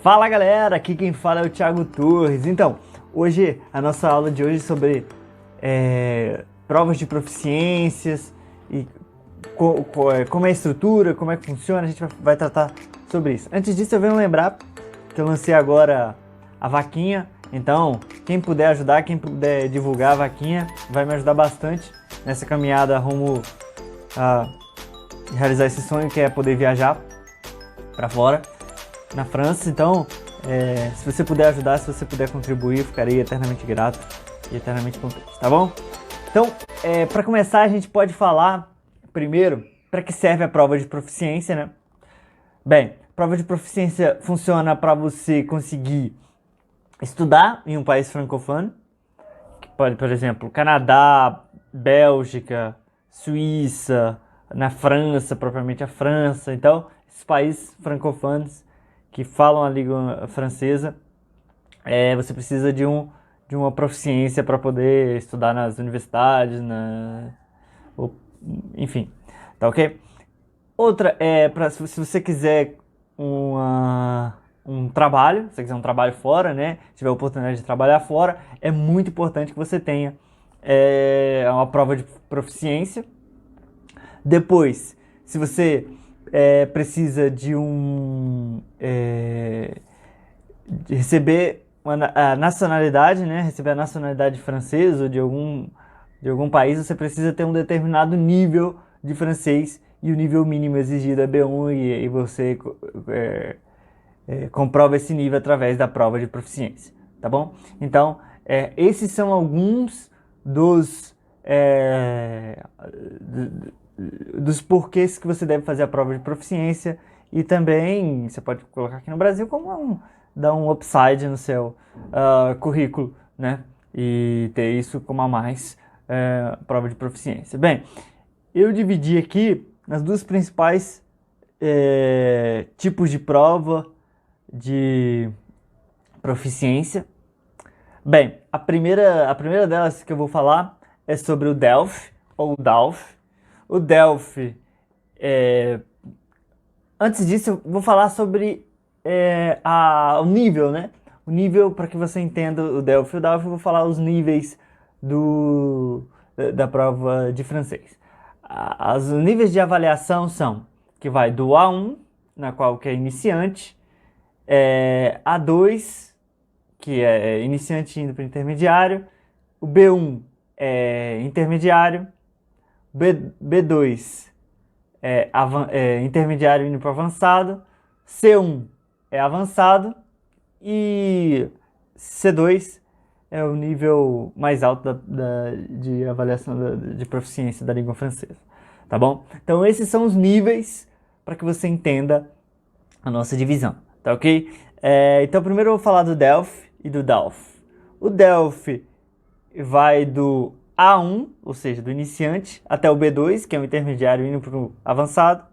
Fala galera, aqui quem fala é o Thiago Torres. Então, hoje a nossa aula de hoje é sobre provas de proficiências e como é a estrutura, como é que funciona, a gente vai tratar sobre isso. Antes disso eu venho lembrar que eu lancei agora a vaquinha, então quem puder ajudar, quem puder divulgar a vaquinha, vai me ajudar bastante nessa caminhada rumo a realizar esse sonho que é poder viajar para fora, na França. Então, se você puder ajudar, se você puder contribuir, eu ficarei eternamente grato e eternamente contente, tá bom? Então, para começar, a gente pode falar primeiro para que serve a prova de proficiência, né? Bem, a prova de proficiência funciona para você conseguir estudar em um país francófono, que pode, por exemplo, Canadá, Bélgica, Suíça, na França, propriamente a França. Então, esses países francófonos que falam a língua francesa, você precisa de uma proficiência para poder estudar nas universidades, enfim, tá ok? Outra se você quiser um trabalho, se você quiser um trabalho fora, né, tiver a oportunidade de trabalhar fora, é muito importante que você tenha uma prova de proficiência. Depois, se você precisa de receber a nacionalidade, né? Receber a nacionalidade francesa ou de algum país, você precisa ter um determinado nível de francês e o nível mínimo exigido é B1 e você comprova esse nível através da prova de proficiência, tá bom? Então, esses são alguns dos porquês que você deve fazer a prova de proficiência, e também você pode colocar aqui no Brasil como dar um upside no seu currículo, né? E ter isso como a mais prova de proficiência. Bem, eu dividi aqui nas duas principais tipos de prova de proficiência. Bem, a primeira delas que eu vou falar é sobre o DELF, ou DALF. O DELF, antes disso eu vou falar sobre o nível, né? O nível, para que você entenda o DELF e o DALF, eu vou falar os níveis da prova de francês. Os níveis de avaliação são, que vai do A1, na qual que é iniciante, A2, que é iniciante indo para intermediário, o B1 é intermediário, B2 intermediário indo para avançado, C1 é avançado e C2 é o nível mais alto de avaliação de proficiência da língua francesa, tá bom? Então esses são os níveis para que você entenda a nossa divisão, tá ok? Então primeiro eu vou falar do DELF e do DALF. O DELF vai do A1, ou seja, do iniciante, até o B2, que é o intermediário indo para o avançado.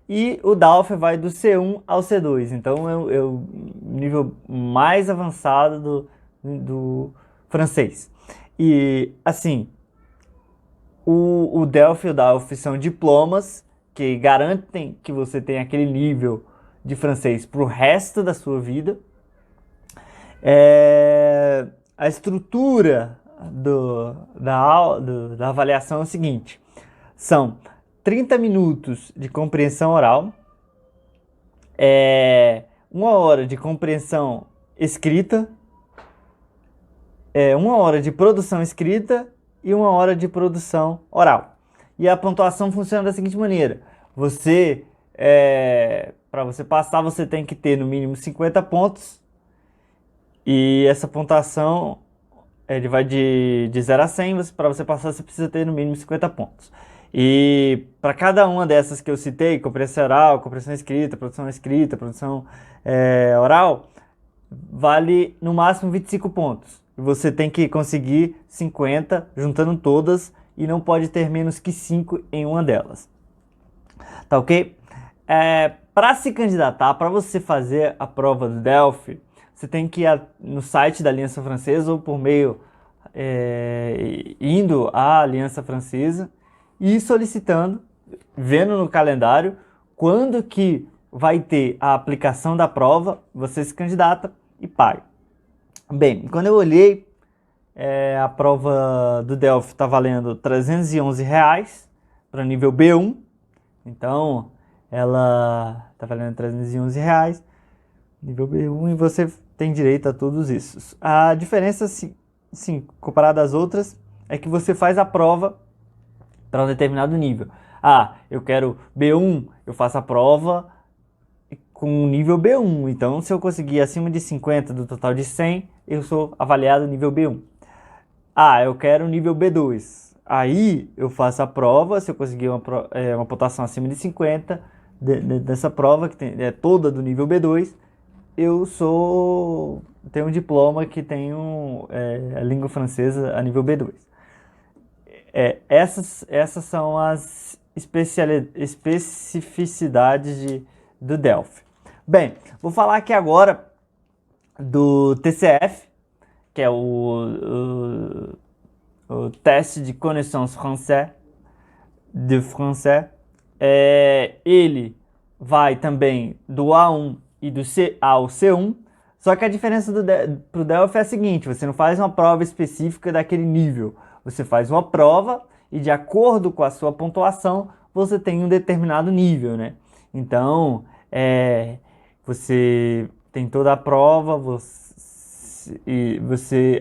E o DALF vai do C1 ao C2, então é o nível mais avançado do francês. E, assim, o DELF e o DALF são diplomas que garantem que você tem aquele nível de francês para o resto da sua vida. A estrutura da avaliação é o seguinte: são 30 minutos de compreensão oral, 1 hora de compreensão escrita, 1 hora de produção escrita e 1 hora de produção oral. E a pontuação funciona da seguinte maneira: para você passar, você tem que ter no mínimo 50 pontos, e essa pontuação ele vai de 0 a 100, para você passar você precisa ter no mínimo 50 pontos. E para cada uma dessas que eu citei, compreensão oral, compreensão escrita, produção oral, vale no máximo 25 pontos. E você tem que conseguir 50 juntando todas e não pode ter menos que 5 em uma delas. Tá ok? Para se candidatar, para você fazer a prova do DELF, você tem que ir no site da Aliança Francesa ou por meio indo à Aliança Francesa e solicitando, vendo no calendário, quando que vai ter a aplicação da prova, você se candidata e paga. Bem, quando eu olhei, a prova do Delphi está valendo R$ 311 para nível B1. Então, ela está valendo R$ 311, nível B1, e você tem direito a todos isso. A diferença, sim, comparada às outras, é que você faz a prova para um determinado nível. Ah, eu quero B1, eu faço a prova com nível B1. Então, se eu conseguir acima de 50 do total de 100, eu sou avaliado nível B1. Ah, eu quero nível B2. Aí eu faço a prova, se eu conseguir uma pontuação acima de 50 dessa prova, que é toda do nível B2, eu tenho um diploma que tenho a língua francesa a nível B2. Essas são as especificidades do Delphi. Bem, vou falar aqui agora do TCF, que é o teste de connaissance de français. Ele vai também do A1 e do C ao C1, só que a diferença pro Delphi é a seguinte: você não faz uma prova específica daquele nível, você faz uma prova e de acordo com a sua pontuação você tem um determinado nível, né? Então, você tem toda a prova, você,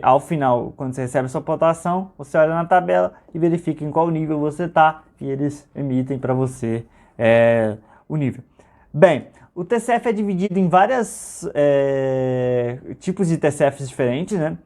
ao final, quando você recebe a sua pontuação, você olha na tabela e verifica em qual nível você está, e eles emitem para você o nível. Bem, o TCF é dividido em vários tipos de TCFs diferentes, né?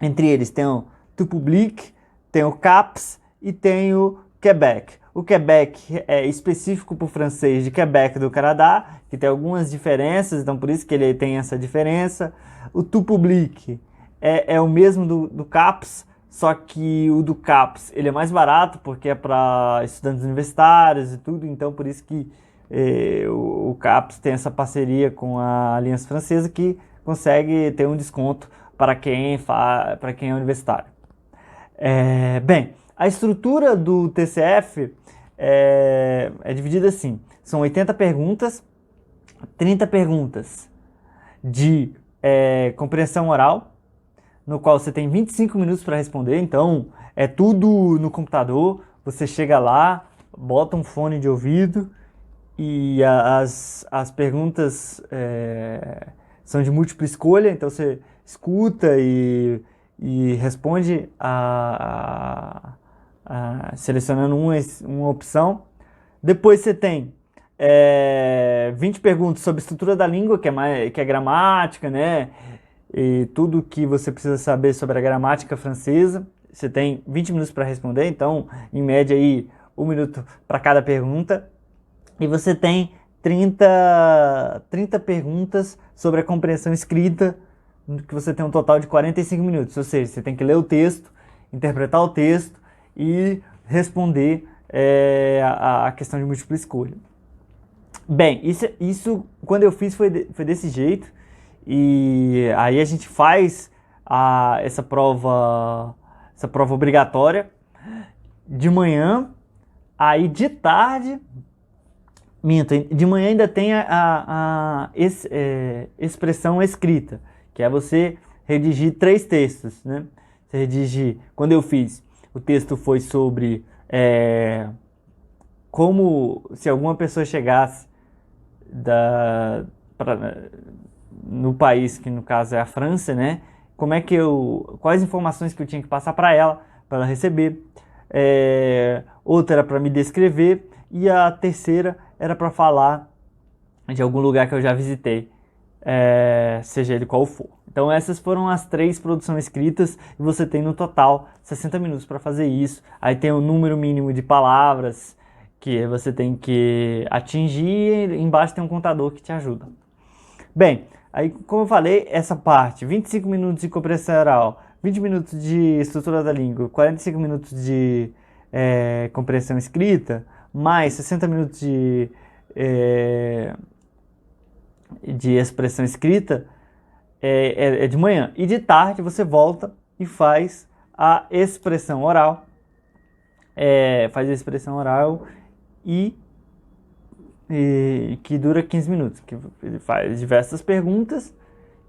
Entre eles tem o Tout Public, tem o CAPS e tem o Quebec. O Quebec é específico para o francês de Quebec do Canadá, que tem algumas diferenças, então por isso que ele tem essa diferença. O Tout Public é o mesmo do CAPS, só que o do CAPS ele é mais barato porque é para estudantes universitários e tudo, então por isso que o CAPS tem essa parceria com a Aliança Francesa, que consegue ter um desconto para quem é universitário. Bem, a estrutura do TCF é dividida assim: são 80 perguntas, 30 perguntas de compreensão oral, no qual você tem 25 minutos para responder. Então é tudo no computador, você chega lá, bota um fone de ouvido e as perguntas são de múltipla escolha, então você escuta e responde selecionando uma opção. Depois você tem 20 perguntas sobre estrutura da língua, que é gramática, né? E tudo que você precisa saber sobre a gramática francesa. Você tem 20 minutos para responder, então, em média, aí, 1 minuto para cada pergunta. E você tem 30 perguntas sobre a compreensão escrita, que você tem um total de 45 minutos. Ou seja, você tem que ler o texto, interpretar o texto e responder a questão de múltipla escolha. Bem, isso quando eu fiz foi desse jeito. E aí a gente faz essa prova obrigatória de manhã. Aí de tarde, de manhã ainda tem a expressão escrita, que é você redigir 3 textos, né? Você redige, quando eu fiz, o texto foi sobre como, se alguma pessoa chegasse no país, que no caso é a França, né? Quais informações que eu tinha que passar para ela receber. Outra era para me descrever, e a terceira era para falar de algum lugar que eu já visitei, seja ele qual for. Então essas foram as 3 produções escritas, e você tem no total 60 minutos para fazer isso. Aí tem o número mínimo de palavras que você tem que atingir, e embaixo tem um contador que te ajuda. Bem, aí como eu falei, essa parte, 25 minutos de compreensão oral, 20 minutos de estrutura da língua, 45 minutos de compreensão escrita, mais 60 minutos de expressão escrita, é de manhã. E de tarde você volta e faz a expressão oral. E e que dura 15 minutos, que ele faz diversas perguntas,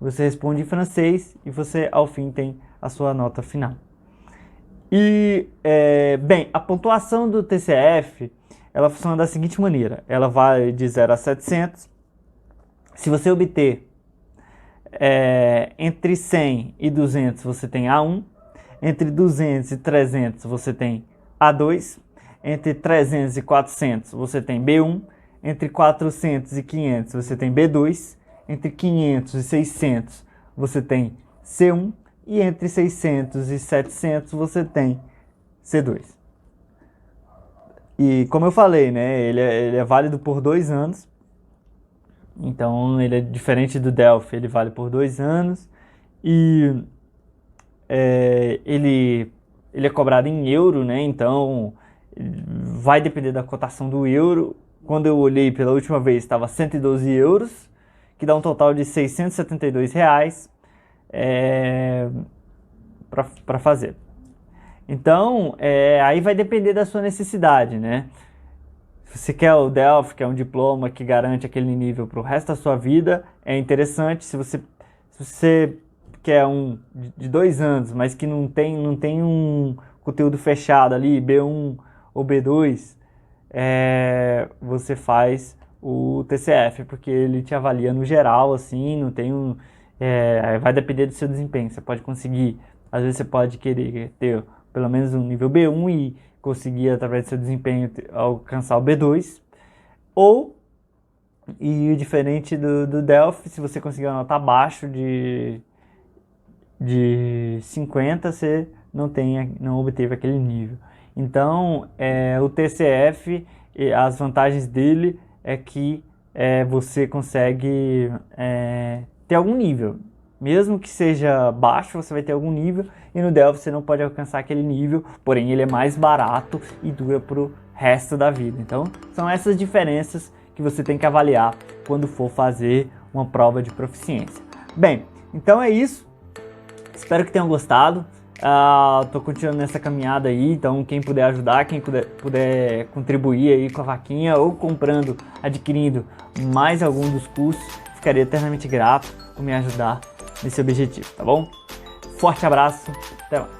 você responde em francês e você ao fim tem a sua nota final. E, bem, a pontuação do TCF, ela funciona da seguinte maneira, ela vai de 0 a 700, se você obter entre 100 e 200 você tem A1, entre 200 e 300 você tem A2, entre 300 e 400 você tem B1, entre 400 e 500 você tem B2, entre 500 e 600 você tem C1 e entre 600 e 700 você tem C2. E como eu falei, né, ele é válido por 2 anos, então ele é diferente do Delphi, ele vale por 2 anos e ele é cobrado em euro, né, então vai depender da cotação do euro. Quando eu olhei pela última vez estava 112 euros, que dá um total de 672 reais para fazer. Então, aí vai depender da sua necessidade, né? Se você quer o Delphi, que é um diploma que garante aquele nível para o resto da sua vida, é interessante. Se você quer um de 2 anos, mas que não tem um conteúdo fechado ali, B1 ou B2, você faz o TCF, porque ele te avalia no geral, assim, não tem vai depender do seu desempenho. Você pode conseguir, às vezes você pode querer ter pelo menos um nível B1 e conseguir, através do seu desempenho, alcançar o B2. E diferente do Delphi, se você conseguir uma nota abaixo de 50, você não obteve aquele nível. Então, o TCF, as vantagens dele é que você consegue ter algum nível. Mesmo que seja baixo, você vai ter algum nível, e no Delphi você não pode alcançar aquele nível, porém ele é mais barato e dura para o resto da vida. Então, são essas diferenças que você tem que avaliar quando for fazer uma prova de proficiência. Bem, então é isso. Espero que tenham gostado. Tô continuando nessa caminhada aí, então quem puder ajudar, quem puder contribuir aí com a vaquinha ou adquirindo mais algum dos cursos, ficaria eternamente grato por me ajudar nesse objetivo, tá bom? Forte abraço, até mais.